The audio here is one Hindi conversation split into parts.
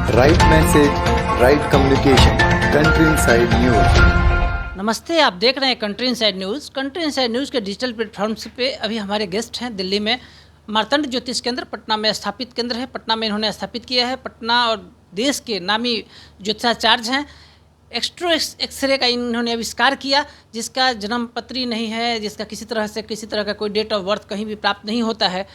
Right message, right communication, country inside news. नमस्ते, आप देख रहे हैं country inside news. Country inside news के डिजिटल प्लेटफॉर्म्स पे अभी हमारे गेस्ट हैं दिल्ली में मार्तंड ज्योतिष केंद्र पटना में स्थापित केंद्र है। पटना में इन्होंने स्थापित किया है। पटना और देश के नामी ज्योतिषाचार्य हैं। एक्सरे का इन्होंने आविष्कार किया, जिसका जन्म पत्री नहीं है, जिसका किसी तरह का कोई डेट ऑफ बर्थ कहीं भी प्राप्त नहीं होता है,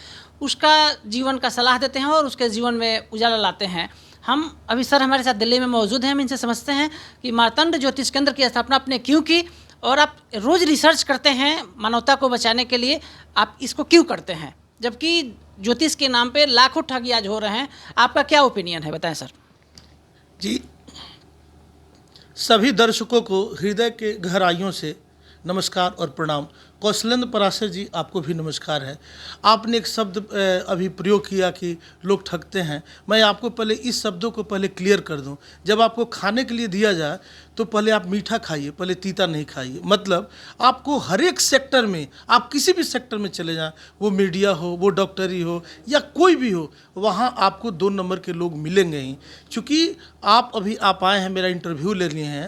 उसका जीवन का सलाह देते हैं और उसके जीवन में उजाला लाते हैं। हम अभी सर हमारे साथ दिल्ली में मौजूद हैं। हम इनसे समझते हैं कि मार्तंड ज्योतिष केंद्र की स्थापना आपने क्यों की, और आप रोज़ रिसर्च करते हैं मानवता को बचाने के लिए, आप इसको क्यों करते हैं, जबकि ज्योतिष के नाम पे लाखों ठगी आज हो रहे हैं। आपका क्या ओपिनियन है, बताएं सर। जी, सभी दर्शकों को हृदय के गहराइयों से नमस्कार और प्रणाम। कौशलेंद्र पराशर जी, आपको भी नमस्कार है। आपने एक शब्द अभी प्रयोग किया कि लोग ठगते हैं। मैं आपको पहले इस शब्दों को पहले क्लियर कर दूं। जब आपको खाने के लिए दिया जाए तो पहले आप मीठा खाइए, पहले तीता नहीं खाइए। मतलब आपको हर एक सेक्टर में, आप किसी भी सेक्टर में चले जाएं, वो मीडिया हो, वो डॉक्टरी हो या कोई भी हो, वहाँ आपको 2 नंबर के लोग मिलेंगे ही। चूँकि आप आए हैं, मेरा इंटरव्यू ले लिए हैं,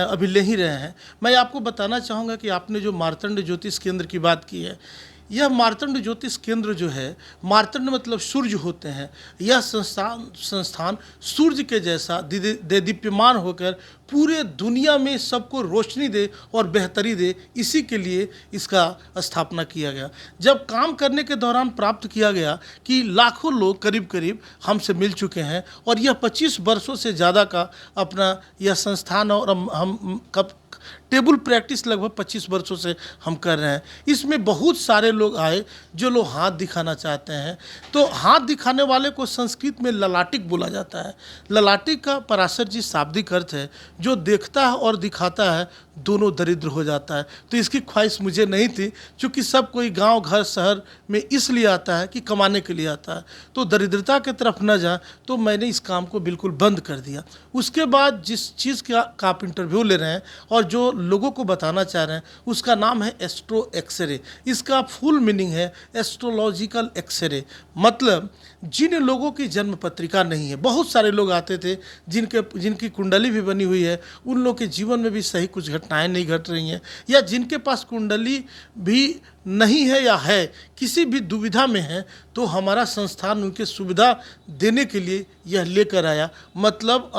अभी ले ही रहे हैं। मैं आपको बताना चाहूँगा कि आपने जो मार्तंड ज्योतिष केंद्र की बात की है, यह मार्तंड ज्योतिष केंद्र जो है, मार्तंड मतलब सूर्य होते हैं। यह संस्थान सूर्य के जैसा दीप्यमान होकर पूरे दुनिया में सबको रोशनी दे और बेहतरी दे, इसी के लिए इसका स्थापना किया गया। जब काम करने के दौरान प्राप्त किया गया कि लाखों लोग करीब हमसे मिल चुके हैं, और यह 25 वर्षों से ज़्यादा का अपना यह संस्थान, और हम कब टेबल प्रैक्टिस लगभग 25 वर्षों से हम कर रहे हैं। इसमें बहुत सारे लोग आए जो लोग हाथ दिखाना चाहते हैं। तो हाथ दिखाने वाले को संस्कृत में ललाटिक बोला जाता है। ललाटिक का पराशर जी शाब्दिक अर्थ है, जो देखता है और दिखाता है दोनों दरिद्र हो जाता है। तो इसकी ख्वाहिश मुझे नहीं थी, क्योंकि सब कोई गांव घर शहर में इसलिए आता है कि कमाने के लिए आता है, तो दरिद्रता की तरफ न जाए, तो मैंने इस काम को बिल्कुल बंद कर दिया। उसके बाद जिस चीज़ का आप इंटरव्यू ले रहे हैं और जो लोगों को बताना चाह रहे हैं, उसका नाम है एस्ट्रो एक्सरे। इसका फुल मीनिंग है एस्ट्रोलॉजिकल एक्सरे। मतलब जिन लोगों की जन्म पत्रिका नहीं है, बहुत सारे लोग आते थे जिनकी कुंडली भी बनी हुई है, उन लोगों के जीवन में भी सही कुछ घटनाएं नहीं घट रही हैं, या जिनके पास कुंडली भी नहीं है या है, किसी भी दुविधा में है, तो हमारा संस्थान उनके सुविधा देने के लिए यह लेकर आया। मतलब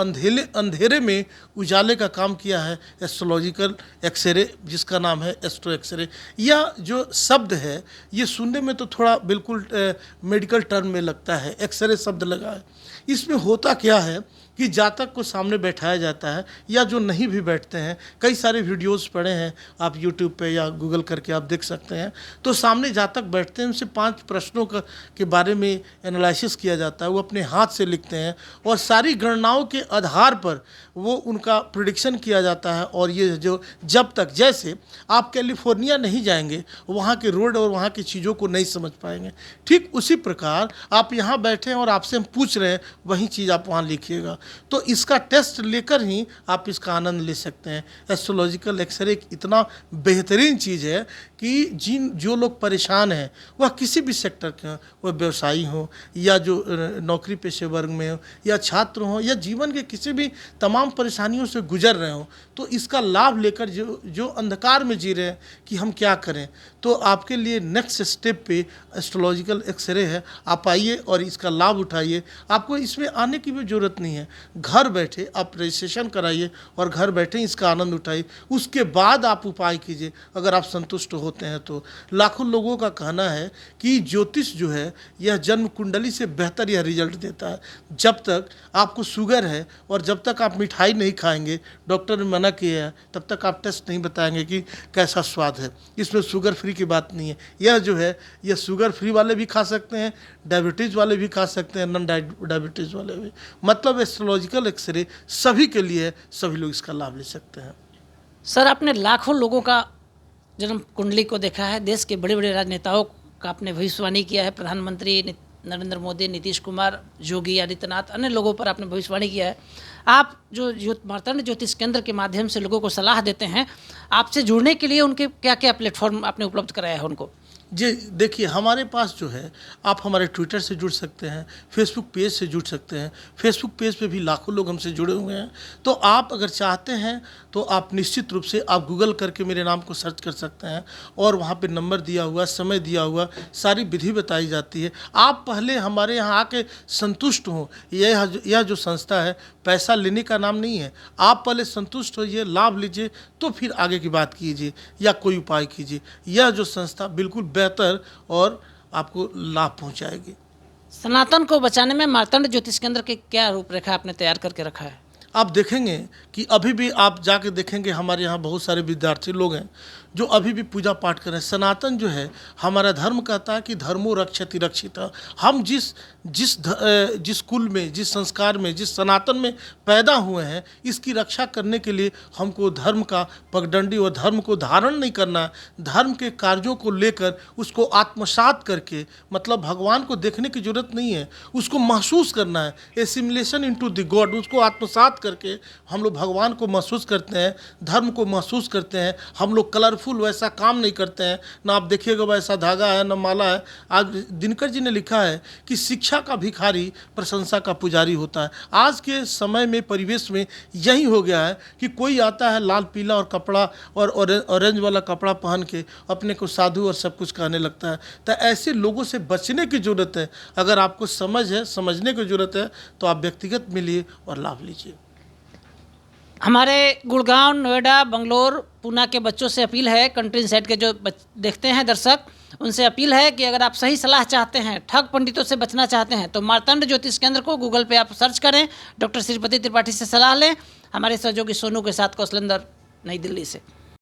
अंधेरे में उजाले का काम किया है एस्ट्रोलॉजिकल एक्सरे, जिसका नाम है एस्ट्रो एक्सरे। यह जो शब्द है, ये सुनने में तो थोड़ा बिल्कुल मेडिकल टर्म में लगता है, एक्सरे शब्द लगा है। इसमें होता क्या है कि जातक को सामने बैठाया जाता है, या जो नहीं भी बैठते हैं, कई सारे वीडियोस पड़े हैं, आप यूट्यूब पे या गूगल करके आप देख सकते हैं। तो सामने जातक बैठते हैं, उनसे 5 प्रश्नों के बारे में एनालिसिस किया जाता है। वो अपने हाथ से लिखते हैं और सारी गणनाओं के आधार पर वो उनका प्रिडिक्शन किया जाता है। और ये जो जब तक, जैसे आप कैलिफोर्निया नहीं जाएंगे, वहाँ के रोड और वहाँ की चीज़ों को नहीं समझ पाएंगे, ठीक उसी प्रकार आप यहाँ बैठे हैं और आपसे हम पूछ रहे हैं, वही चीज़ आप वहाँ लिखिएगा। तो इसका टेस्ट लेकर ही आप इसका आनंद ले सकते हैं। एस्ट्रोलॉजिकल एक्सरे एक इतना बेहतरीन चीज़ है कि जो लोग परेशान हैं, वह किसी भी सेक्टर के हों, वह व्यवसायी हों या जो नौकरी पेशे वर्ग में हो, या छात्र हों, या जीवन के किसी भी तमाम परेशानियों से गुजर रहे हों, तो इसका लाभ लेकर जो अंधकार में जी रहे हैं कि हम क्या करें, तो आपके लिए नेक्स्ट स्टेप पे एस्ट्रोलॉजिकल एक्सरे है। आप आइए और इसका लाभ उठाइए। आपको इसमें आने की भी ज़रूरत नहीं है। घर बैठे आप रजिस्ट्रेशन कराइए और घर बैठे इसका आनंद उठाइए। उसके बाद आप उपाय कीजिए। अगर आप संतुष्ट होते हैं तो लाखों लोगों का कहना है कि ज्योतिष जो है, यह जन्म कुंडली से बेहतर यह रिजल्ट देता है। जब तक आपको शुगर है और जब तक आप मिठाई नहीं खाएंगे, डॉक्टर ने मना किया है, तब तक आप टेस्ट नहीं बताएंगे कि कैसा स्वाद है। इसमें शुगर फ्री की बात नहीं है। यह जो है, यह शुगर फ्री वाले भी खा सकते हैं, डायबिटीज़ वाले भी खा सकते हैं, नॉन डायबिटीज़ वाले भी। मतलब एस्ट्रोलॉजिकल एक्सरे सभी के लिए है, सभी लोग इसका लाभ ले सकते हैं। सर, आपने लाखों लोगों का जन्म कुंडली को देखा है। देश के बड़े बड़े राजनेताओं का आपने भविष्यवाणी किया है। प्रधानमंत्री नरेंद्र मोदी, नीतीश कुमार, योगी आदित्यनाथ, अन्य लोगों पर आपने भविष्यवाणी किया है। आप जो मार्तंड ज्योतिष केंद्र के माध्यम से लोगों को सलाह देते हैं, आपसे जुड़ने के लिए उनके क्या क्या प्लेटफॉर्म आपने उपलब्ध कराया है उनको? जी देखिए, हमारे पास जो है, आप हमारे ट्विटर से जुड़ सकते हैं, फेसबुक पेज से जुड़ सकते हैं। फेसबुक पेज पे भी लाखों लोग हमसे जुड़े हुए हैं। तो आप अगर चाहते हैं तो आप निश्चित रूप से आप गूगल करके मेरे नाम को सर्च कर सकते हैं और वहाँ पे नंबर दिया हुआ, समय दिया हुआ, सारी विधि बताई जाती है। आप पहले हमारे यहाँ आके संतुष्ट हों। यह जो संस्था है, पैसा लेने का नाम नहीं है। आप पहले संतुष्ट होइए, लाभ लीजिए, तो फिर आगे की बात कीजिए या कोई उपाय कीजिए। यह जो संस्था बिल्कुल बेहतर और आपको लाभ पहुंचाएगी। सनातन को बचाने में मार्तंड ज्योतिष केंद्र की क्या रूपरेखा आपने तैयार करके रखा है? आप देखेंगे कि अभी भी आप जाके देखेंगे, हमारे यहाँ बहुत सारे विद्यार्थी लोग हैं जो अभी भी पूजा पाठ कर रहे हैं। सनातन जो है, हमारा धर्म कहता है कि धर्मो रक्षति रक्षिता। हम जिस कुल में, जिस संस्कार में, जिस सनातन में पैदा हुए हैं, इसकी रक्षा करने के लिए हमको धर्म का पगडंडी और धर्म को धारण नहीं करना है। धर्म के कार्यों को लेकर उसको आत्मसात करके, मतलब भगवान को देखने की जरूरत नहीं है, उसको महसूस करना है। एसिमिलेशन इनटू द गॉड, उसको आत्मसात करके हम लोग भगवान को महसूस करते हैं, धर्म को महसूस करते हैं। हम लोग कलरफुल वैसा काम नहीं करते हैं, ना आप देखिएगा वैसा धागा है, ना माला है। आज दिनकर जी ने लिखा है कि शिक्षा का भिखारी प्रशंसा का पुजारी होता है। आज के समय में, परिवेश में यही हो गया है कि कोई आता है लाल पीला और कपड़ा और ऑरेंज वाला कपड़ा पहन के अपने को साधु और सब कुछ कहने लगता है। तो ऐसे लोगों से बचने की ज़रूरत है। अगर आपको समझने की ज़रूरत है तो आप व्यक्तिगत मिलिए और लाभ लीजिए। हमारे गुड़गांव, नोएडा, बंगलोर, पूना के बच्चों से अपील है, कंट्री इनसाइड के जो देखते हैं दर्शक, उनसे अपील है कि अगर आप सही सलाह चाहते हैं, ठग पंडितों से बचना चाहते हैं, तो मार्तंड ज्योतिष केंद्र को गूगल पे आप सर्च करें, डॉक्टर श्रीपति त्रिपाठी से सलाह लें। हमारे सहयोगी सोनू के साथ कौशलेंद्र, नई दिल्ली से।